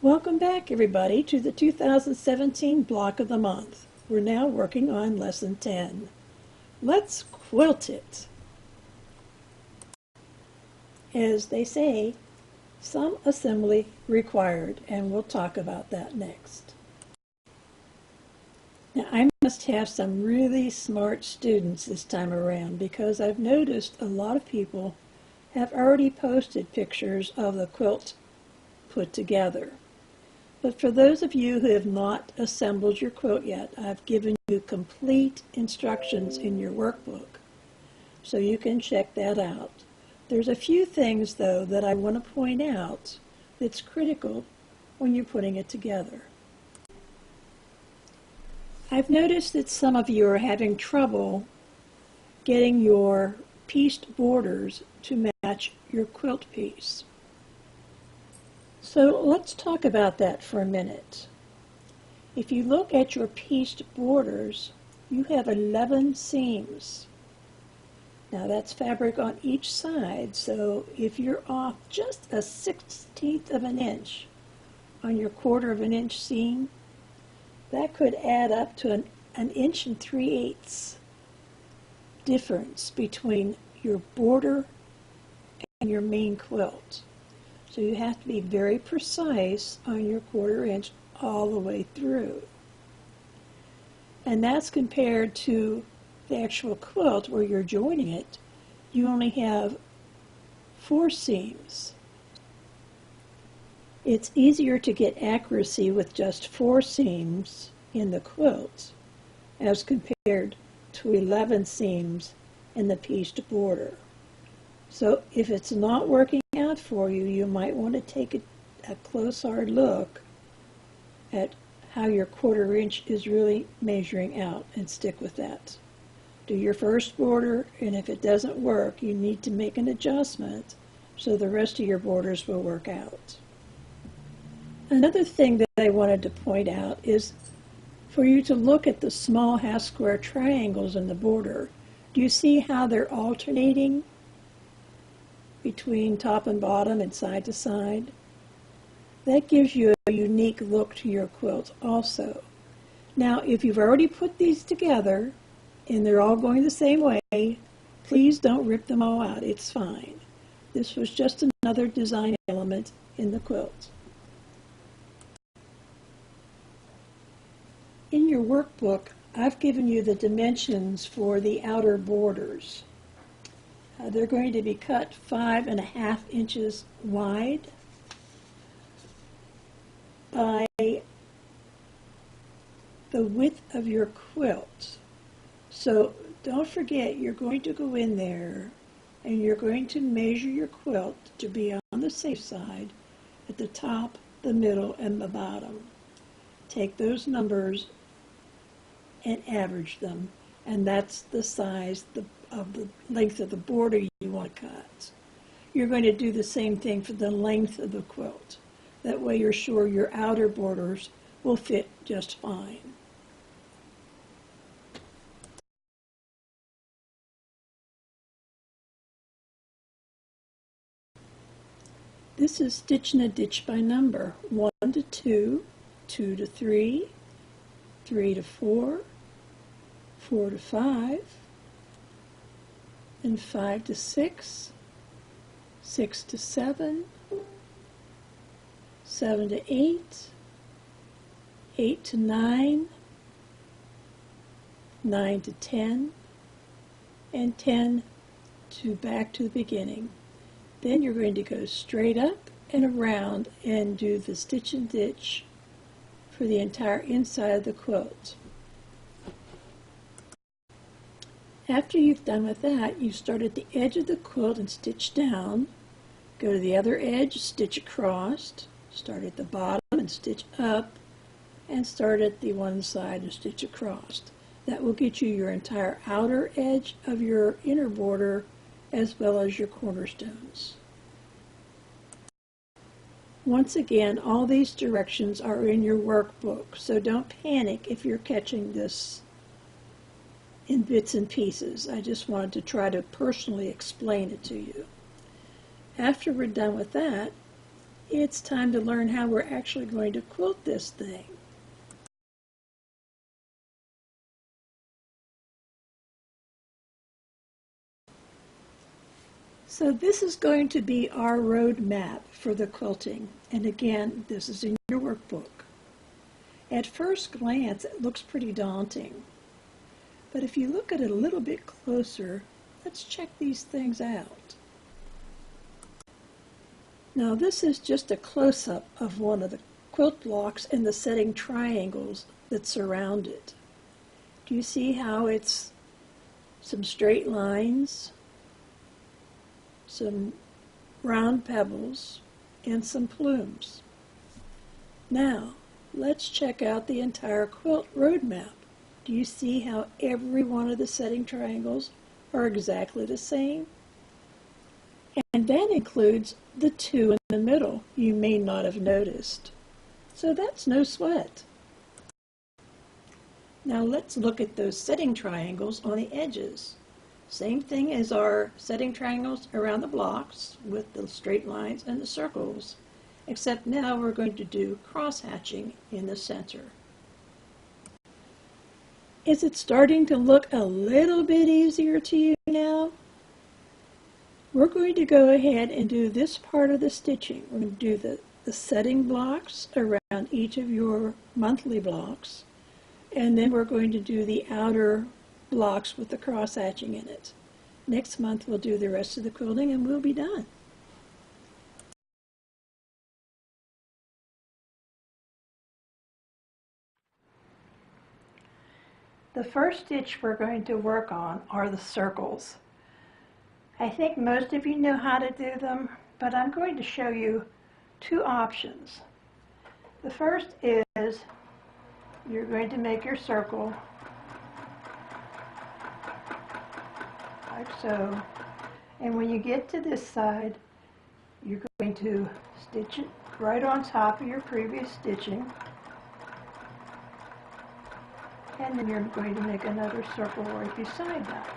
Welcome back, everybody, to the 2017 block of the month. We're now working on Lesson 10. Let's quilt it. As they say, some assembly required, and we'll talk about that next. Now, I must have some really smart students this time around because I've noticed a lot of people have already posted pictures of the quilt put together. But for those of you who have not assembled your quilt yet, I've given you complete instructions in your workbook, so you can check that out. There's a few things, though, that I want to point out that's critical when you're putting it together. I've noticed that some of you are having trouble getting your pieced borders to match your quilt piece. So let's talk about that for a minute. If you look at your pieced borders, you have 11 seams. Now that's fabric on each side, so if you're off just a 1/16 of an inch on your 1/4 of an inch seam, that could add up to an inch and 3/8 difference between your border and your main quilt. So you have to be very precise on your 1/4 inch all the way through. And that's compared to the actual quilt where you're joining it. You only have 4 seams. It's easier to get accuracy with just 4 seams in the quilt as compared to 11 seams in the pieced border. So if it's not working out for you, you might want to take a close hard look at how your 1/4 inch is really measuring out and stick with that. Do your first border, and if it doesn't work, you need to make an adjustment so the rest of your borders will work out. Another thing that I wanted to point out is for you to look at the small half square triangles in the border. Do you see how they're alternating between top and bottom and side to side? That gives you a unique look to your quilt also. Now, if you've already put these together and they're all going the same way, please don't rip them all out. It's fine. This was just another design element in the quilt. In your workbook, I've given you the dimensions for the outer borders. They're going to be cut 5.5 inches wide by the width of your quilt. So don't forget, you're going to go in there and you're going to measure your quilt to be on the safe side at the top, the middle, and the bottom. Take those numbers and average them, and that's the size of the length of the border you want to cut. You're going to do the same thing for the length of the quilt. That way you're sure your outer borders will fit just fine. This is stitch in a ditch by number. 1 to 2, 2 to 3, 3 to 4, 4 to 5, and 5 to 6, 6 to 7, 7 to 8, 8 to 9, 9 to 10, and 10 to back to the beginning. Then you're going to go straight up and around and do the stitch and ditch for the entire inside of the quilt. After you've done with that, you start at the edge of the quilt and stitch down, go to the other edge, stitch across, start at the bottom and stitch up, and start at the one side and stitch across. That will get you your entire outer edge of your inner border as well as your cornerstones. Once again, all these directions are in your workbook, so don't panic if you're catching this in bits and pieces. I just wanted to try to personally explain it to you. After we're done with that, it's time to learn how we're actually going to quilt this thing. So this is going to be our road map for the quilting. And again, this is in your workbook. At first glance, it looks pretty daunting. But if you look at it a little bit closer, let's check these things out. Now this is just a close-up of one of the quilt blocks and the setting triangles that surround it. Do you see how it's some straight lines, some round pebbles, and some plumes? Now, let's check out the entire quilt roadmap. Do you see how every one of the setting triangles are exactly the same? And that includes the two in the middle you may not have noticed. So that's no sweat. Now let's look at those setting triangles on the edges. Same thing as our setting triangles around the blocks with the straight lines and the circles, except now we're going to do cross-hatching in the center. Is it starting to look a little bit easier to you now? We're going to go ahead and do this part of the stitching. We're going to do the setting blocks around each of your monthly blocks, and then we're going to do the outer blocks with the cross-hatching in it. Next month we'll do the rest of the quilting and we'll be done. The first stitch we're going to work on are the circles. I think most of you know how to do them, but I'm going to show you two options. The first is you're going to make your circle like so, and when you get to this side, you're going to stitch it right on top of your previous stitching, and then you're going to make another circle right beside that.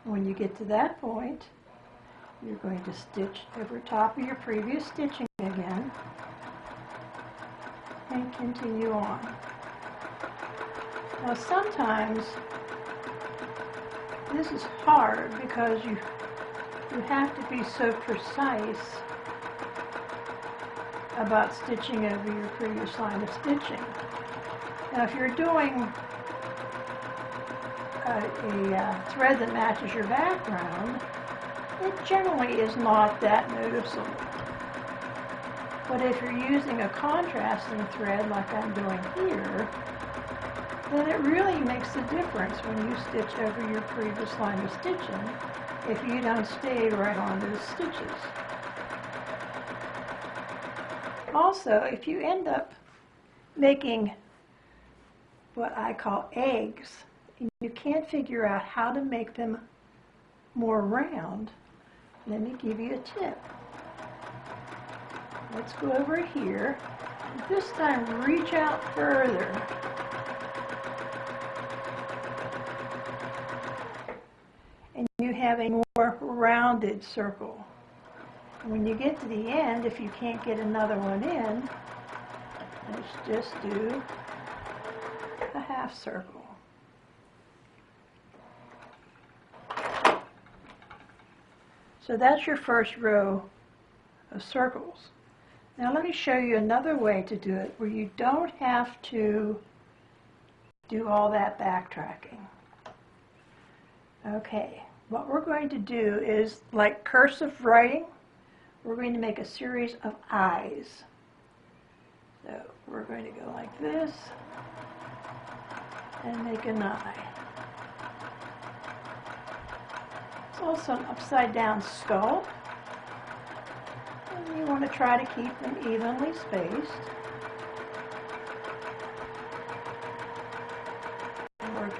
When you get to that point, you're going to stitch over top of your previous stitching again and continue on. Now sometimes this is hard because you have to be so precise about stitching over your previous line of stitching. Now if you're doing a thread that matches your background, it generally is not that noticeable. But if you're using a contrasting thread like I'm doing here, then it really makes a difference when you stitch over your previous line of stitching if you don't stay right on those stitches. Also, if you end up making what I call eggs, and you can't figure out how to make them more round, let me give you a tip. Let's go over here. This time reach out further. And you have a more rounded circle. And when you get to the end, if you can't get another one in, let's just do a half circle. So that's your first row of circles. Now let me show you another way to do it where you don't have to do all that backtracking. Okay, what we're going to do is, like cursive writing, we're going to make a series of eyes. So we're going to go like this and make an eye. It's also an upside down skull. And you want to try to keep them evenly spaced. And work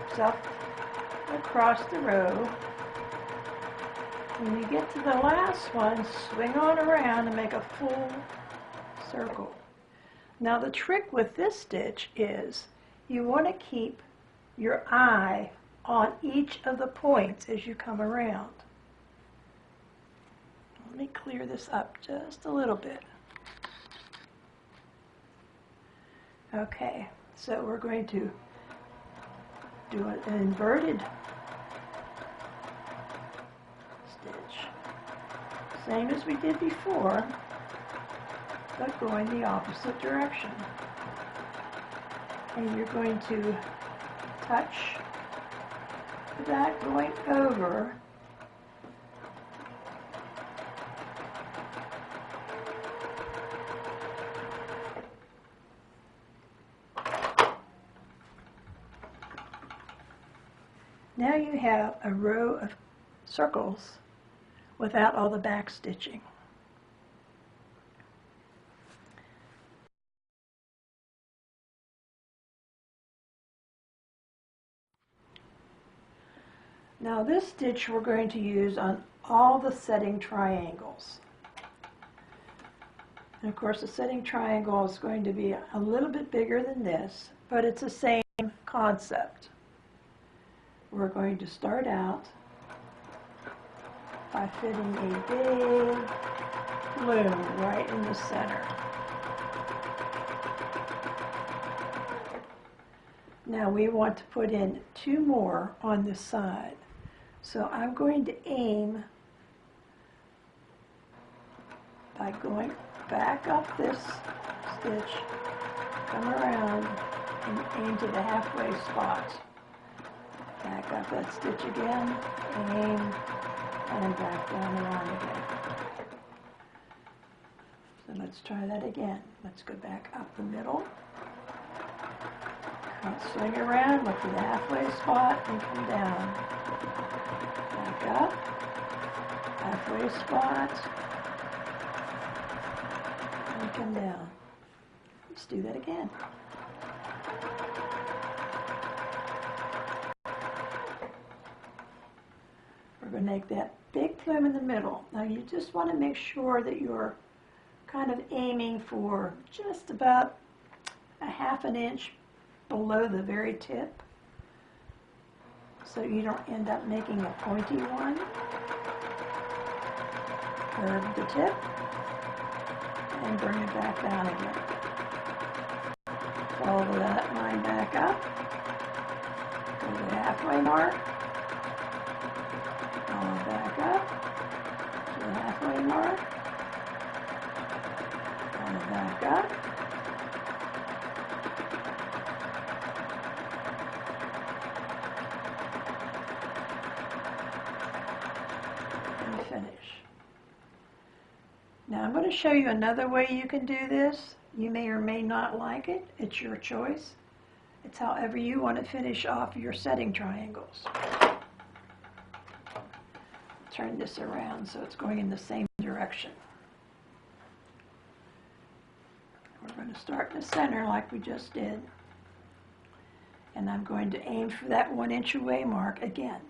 yourself across the row. When you get to the last one, swing on around and make a full circle. Now the trick with this stitch is you want to keep your eye on each of the points as you come around. clear this up just a little bit. Okay, so we're going to do an inverted stitch. Same as we did before, but going the opposite direction. And you're going to touch that going over Now you have a row of circles without all the back stitching. Now this stitch we're going to use on all the setting triangles. And of course the setting triangle is going to be a little bit bigger than this, but it's the same concept. We're going to start out by fitting a big plume right in the center. Now we want to put in 2 more on this side. So I'm going to aim by going back up this stitch, come around, and aim to the halfway spot. Back up that stitch again, aim, and back down around again. So let's try that again. Let's go back up the middle. Swing around, look for the halfway spot, and come down. Back up, halfway spot, and come down. Let's do that again. We're going to make that big plume in the middle. Now you just want to make sure that you're kind of aiming for just about a ½ inch below the very tip, so you don't end up making a pointy one. Curve the tip and bring it back down again. Follow that line back up, go to the halfway mark, follow back up to the halfway mark, follow back up, finish. Now I'm going to show you another way you can do this. You may or may not like it. It's your choice. It's however you want to finish off your setting triangles. Turn this around so it's going in the same direction. We're going to start in the center like we just did. And I'm going to aim for that 1 inch away mark again.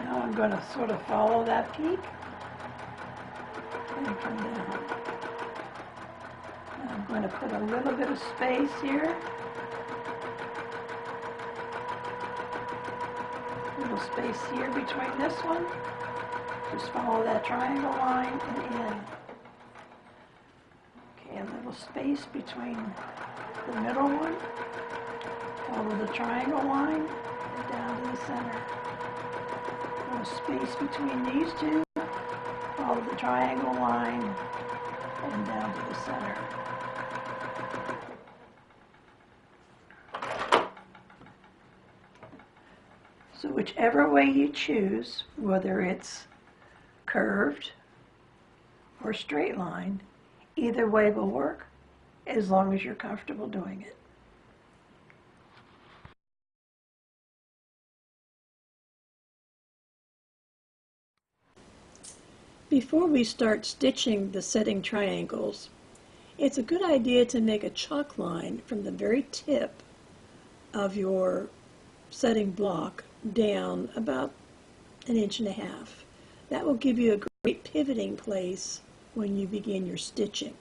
Now I'm going to sort of follow that peak and come down. Now I'm going to put a little bit of space here. A little space here between this one. Just follow that triangle line and in. Okay, a little space between the middle one. Follow the triangle line and down to the center. Space between these two, follow the triangle line, and down to the center. So whichever way you choose, whether it's curved or straight line, either way will work as long as you're comfortable doing it. Before we start stitching the setting triangles, it's a good idea to make a chalk line from the very tip of your setting block down about 1.5 inches. That will give you a great pivoting place when you begin your stitching.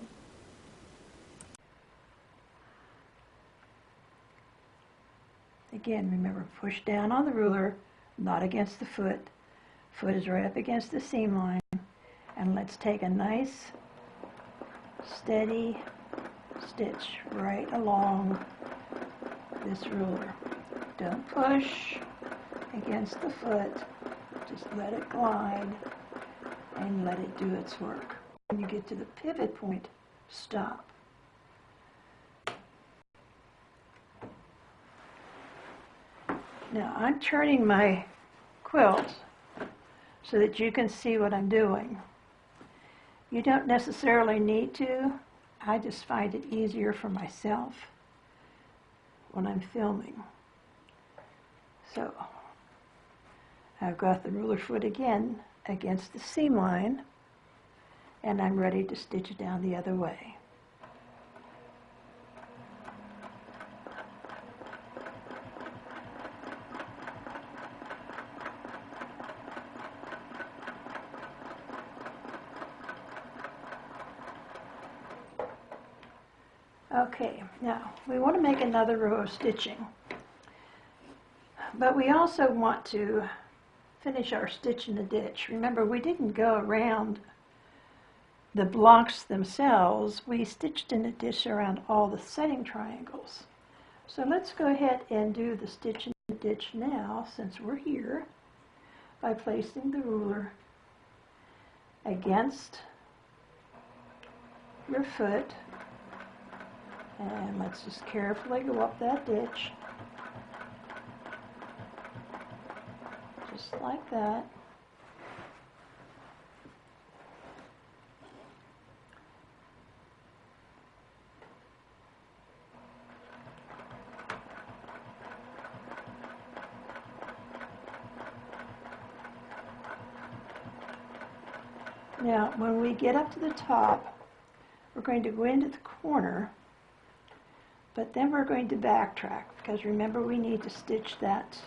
Again, remember, push down on the ruler, not against the foot. Foot is right up against the seam line. And let's take a nice, steady stitch right along this ruler. Don't push against the foot. Just let it glide and let it do its work. When you get to the pivot point, stop. Now I'm turning my quilt so that you can see what I'm doing. You don't necessarily need to. I just find it easier for myself when I'm filming. So I've got the ruler foot again against the seam line, and I'm ready to stitch it down the other way. Okay, now we want to make another row of stitching, but we also want to finish our stitch in the ditch. Remember, we didn't go around the blocks themselves. We stitched in the ditch around all the setting triangles. So let's go ahead and do the stitch in the ditch now, since we're here, by placing the ruler against your foot. And let's just carefully go up that ditch, just like that. Now, when we get up to the top, we're going to go into the corner, but then we're going to backtrack, because remember, we need to stitch that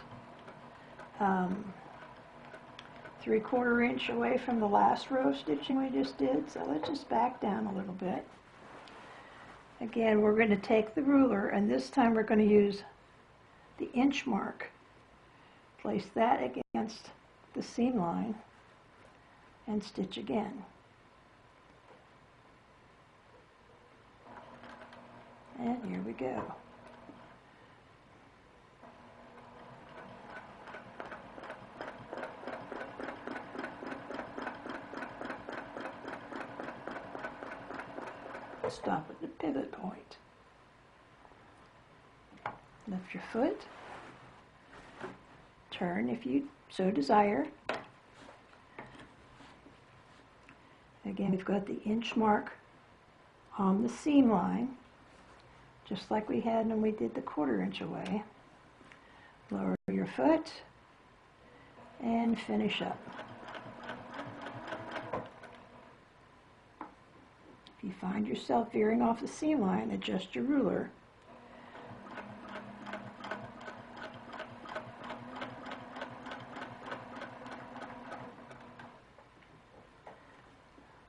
3/4 inch away from the last row of stitching we just did. So let's just back down a little bit. Again, we're going to take the ruler, and this time we're going to use the inch mark. Place that against the seam line and stitch again. And here we go. Stop at the pivot point. Lift your foot. Turn if you so desire. Again, we've got the inch mark on the seam line, just like we had when we did the 1/4 inch away. Lower your foot and finish up. If you find yourself veering off the seam line, adjust your ruler.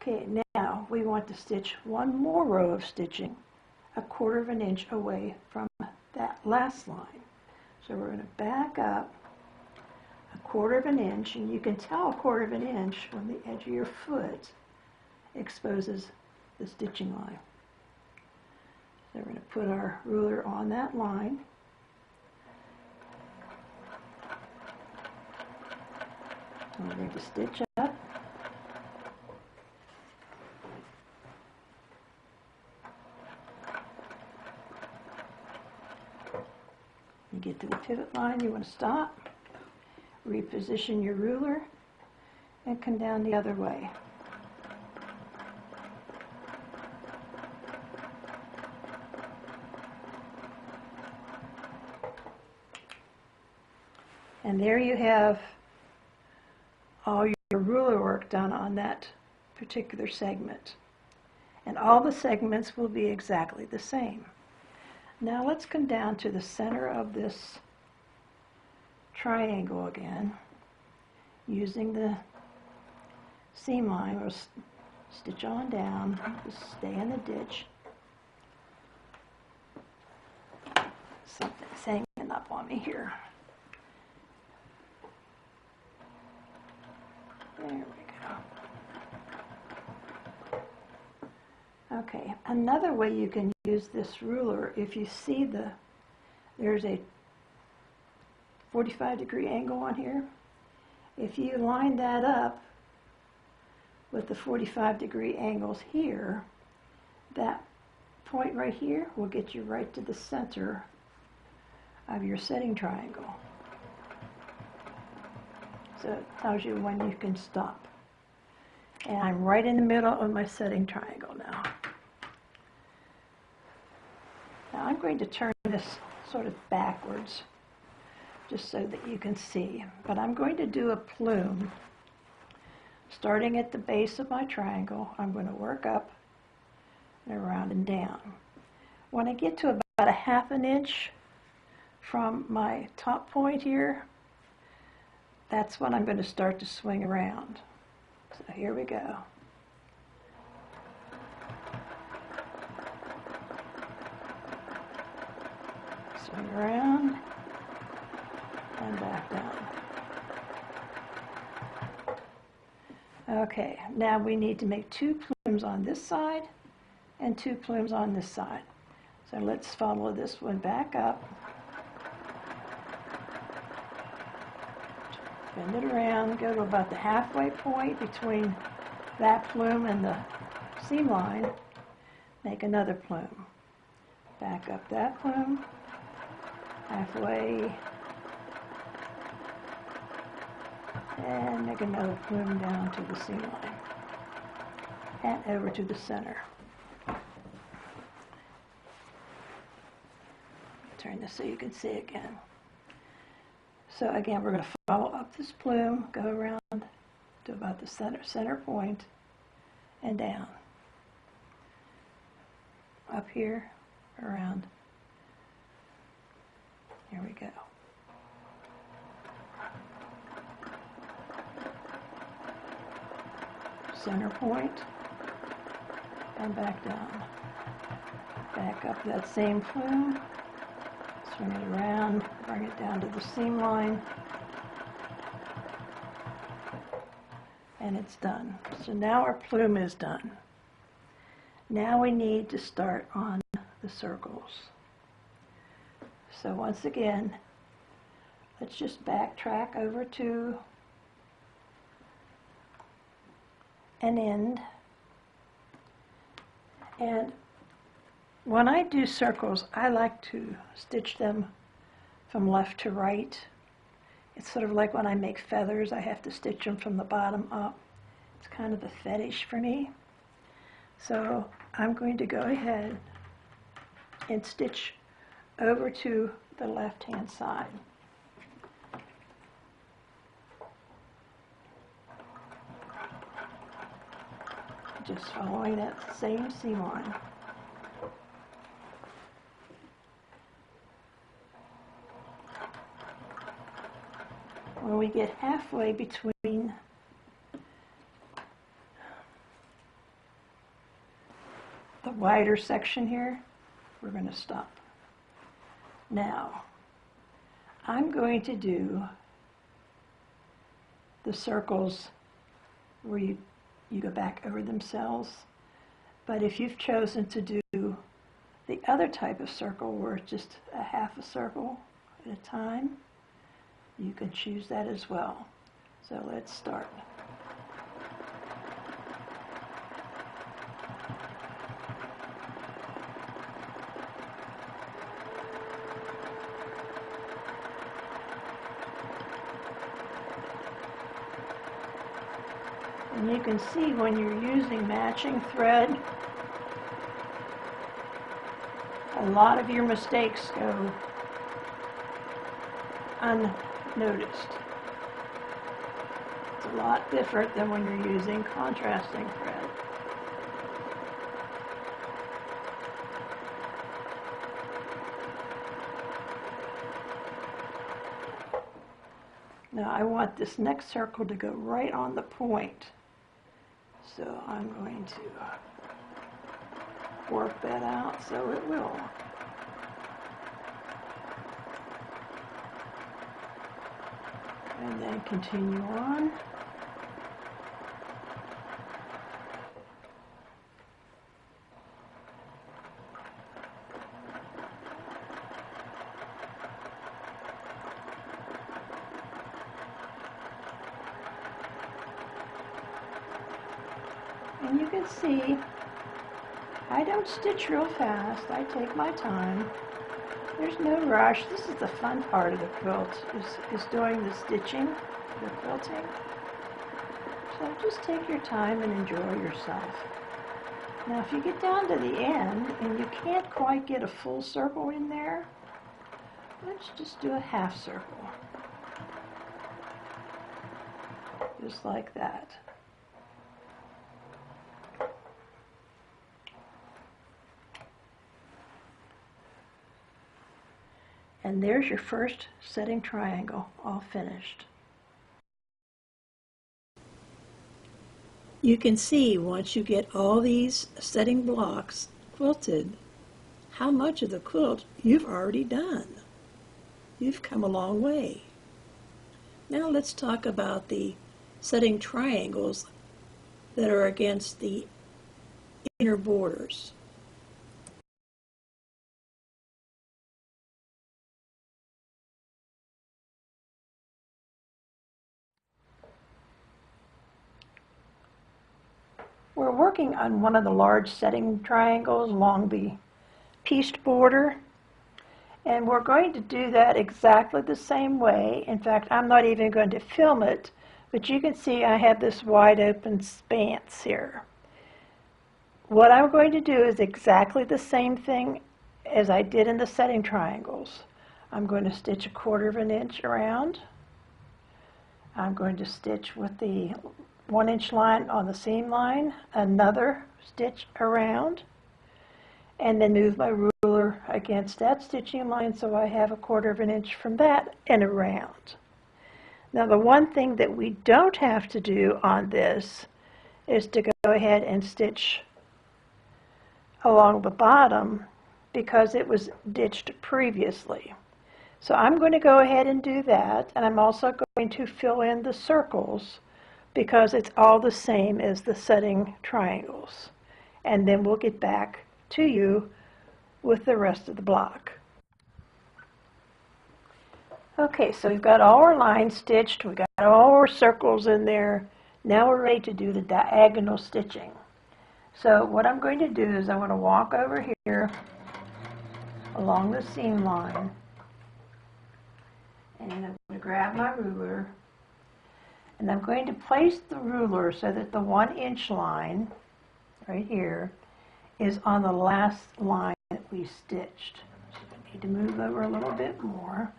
Okay, now we want to stitch one more row of stitching 1/4 inch away from that last line. So we're going to back up 1/4 inch, and you can tell 1/4 inch when the edge of your foot exposes the stitching line. So we're going to put our ruler on that line. And we're going to stitch up. You get to the pivot line, you want to stop, reposition your ruler, and come down the other way. And there you have all your ruler work done on that particular segment. And all the segments will be exactly the same. Now let's come down to the center of this triangle again, using the seam line. We'll stitch on down, just stay in the ditch. Something's hanging up on me here. There we go. Okay, another way you can use this ruler, if you see there's a 45-degree angle on here. If you line that up with the 45-degree angles here, that point right here will get you right to the center of your setting triangle. So it tells you when you can stop. And I'm right in the middle of my setting triangle now. Now I'm going to turn this sort of backwards just so that you can see. But I'm going to do a plume. Starting at the base of my triangle, I'm going to work up and around and down. When I get to about a ½ an inch from my top point here, that's when I'm going to start to swing around. So here we go. Swing around and back down. Okay, now we need to make 2 plumes on this side and 2 plumes on this side. So let's follow this one back up. Bend it around, go to about the halfway point between that plume and the seam line. Make another plume. Back up that plume, halfway, and make another plume down to the seam line and over to the center. Turn this so you can see again. So again, we're going to follow up this plume, go around to about the center point, and down. Up here, around. Here we go. Center point, and back down. Back up that same plume. Swing it around, bring it down to the seam line, and it's done. So now our plume is done. Now we need to start on the circles. So once again, let's just backtrack over to an end. And when I do circles, I like to stitch them from left to right. It's sort of like when I make feathers, I have to stitch them from the bottom up. It's kind of a fetish for me. So I'm going to go ahead and stitch over to the left-hand side. Just following that same seam line. When we get halfway between the wider section here, we're going to stop. Now, I'm going to do the circles where you go back over themselves, but if you've chosen to do the other type of circle where it's just a half a circle at a time, you can choose that as well. So let's start. And you can see when you're using matching thread, a lot of your mistakes go unnoticed. It's a lot different than when you're using contrasting thread. Now I want this next circle to go right on the point. So I'm going to work that out so it will. And then continue on. And you can see I don't stitch real fast. I take my time. There's no rush. This is the fun part of the quilt, is doing the stitching, the quilting. So just take your time and enjoy yourself. Now if you get down to the end and you can't quite get a full circle in there, let's just do a half circle. Just like that. And there's your first setting triangle, all finished. You can see once you get all these setting blocks quilted, how much of the quilt you've already done. You've come a long way. Now let's talk about the setting triangles that are against the inner borders. We're working on one of the large setting triangles along the pieced border, and we're going to do that exactly the same way. In fact, I'm not even going to film it, but you can see I have this wide open stance here. What I'm going to do is exactly the same thing as I did in the setting triangles. I'm going to stitch 1/4 inch around. I'm going to stitch with the 1-inch line on the seam line, another stitch around, and then move my ruler against that stitching line so I have 1/4 inch from that and around. Now the one thing that we don't have to do on this is to go ahead and stitch along the bottom because it was ditched previously. So I'm going to go ahead and do that, and I'm also going to fill in the circles because it's all the same as the setting triangles. And then we'll get back to you with the rest of the block. Okay, so we've got all our lines stitched, we've got all our circles in there. Now we're ready to do the diagonal stitching. So what I'm going to do is I'm going to walk over here along the seam line, and I'm going to grab my ruler, and I'm going to place the ruler so that the 1-inch line right here is on the last line that we stitched. So I need to move over a little bit more.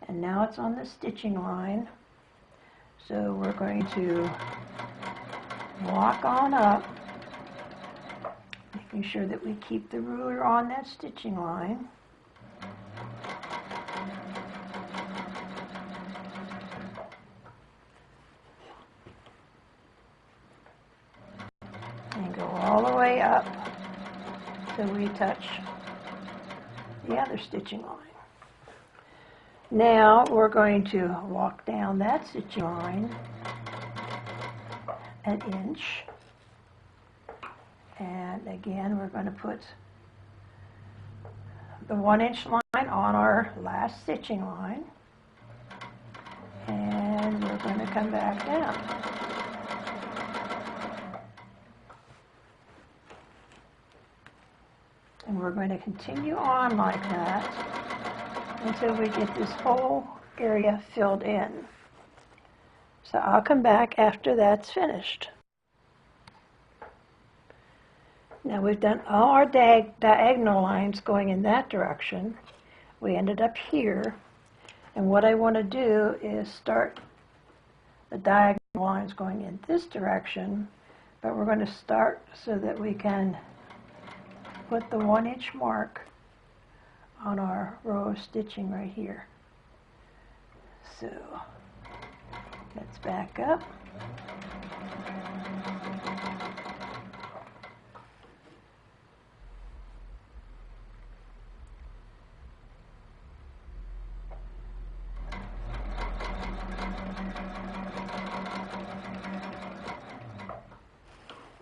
And now it's on the stitching line. So we're going to walk on up, making sure that we keep the ruler on that stitching line. And go all the way up till we touch the other stitching line. Now we're going to walk down that stitching line an inch, and again we're going to put the 1-inch line on our last stitching line, and we're going to come back down. And we're going to continue on like that until we get this whole area filled in. So I'll come back after that's finished. Now we've done all our diagonal lines going in that direction. We ended up here, and what I want to do is start the diagonal lines going in this direction, but we're going to start so that we can put the 1-inch mark on our row of stitching right here. So let's back up.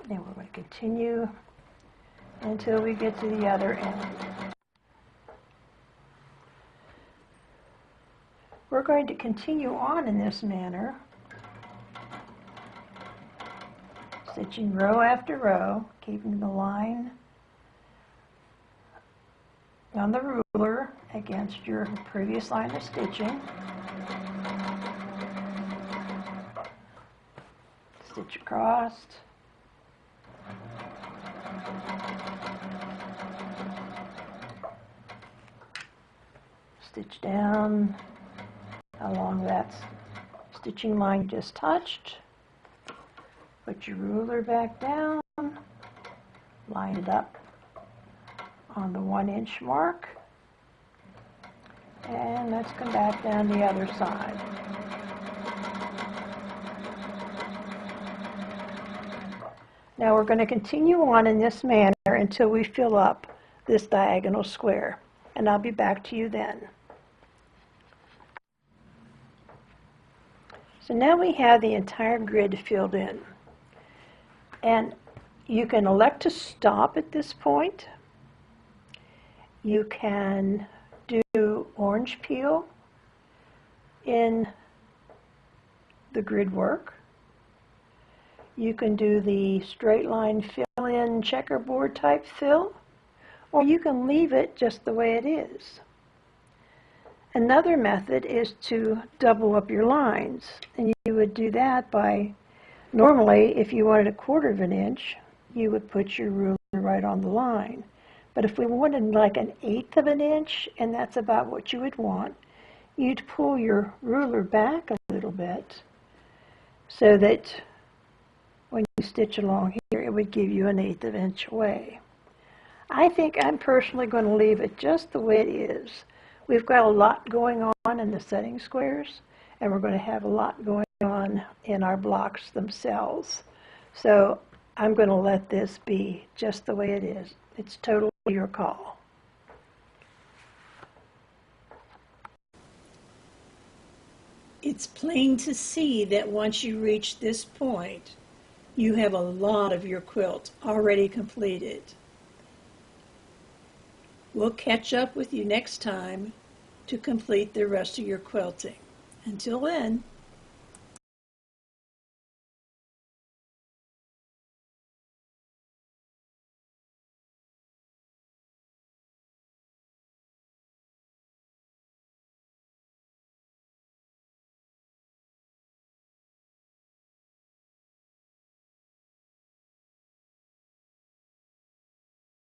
And we're going to continue until we get to the other end. We're going to continue on in this manner Stitching row after row, keeping the line on the ruler against your previous line of stitching. Stitch across. Stitch down along that stitching line you just touched. Put your ruler back down, line it up on the 1-inch mark, and let's come back down the other side. Now we're going to continue on in this manner until we fill up this diagonal square, and I'll be back to you then. So now we have the entire grid filled in, and you can elect to stop at this point. You can do orange peel in the grid work. You can do the straight line fill-in checkerboard type fill, or you can leave it just the way it is. Another method is to double up your lines, and you would do that by, normally if you wanted 1/4 of an inch, you would put your ruler right on the line. But if we wanted like 1/8 of an inch, and that's about what you would want, you'd pull your ruler back a little bit so that when you stitch along here, it would give you 1/8 of an inch away. I think I'm personally going to leave it just the way it is. We've got a lot going on in the setting squares, and we're going to have a lot going on in our blocks themselves. So I'm going to let this be just the way it is. It's totally your call. It's plain to see that once you reach this point, you have a lot of your quilt already completed. We'll catch up with you next time to complete the rest of your quilting. Until then,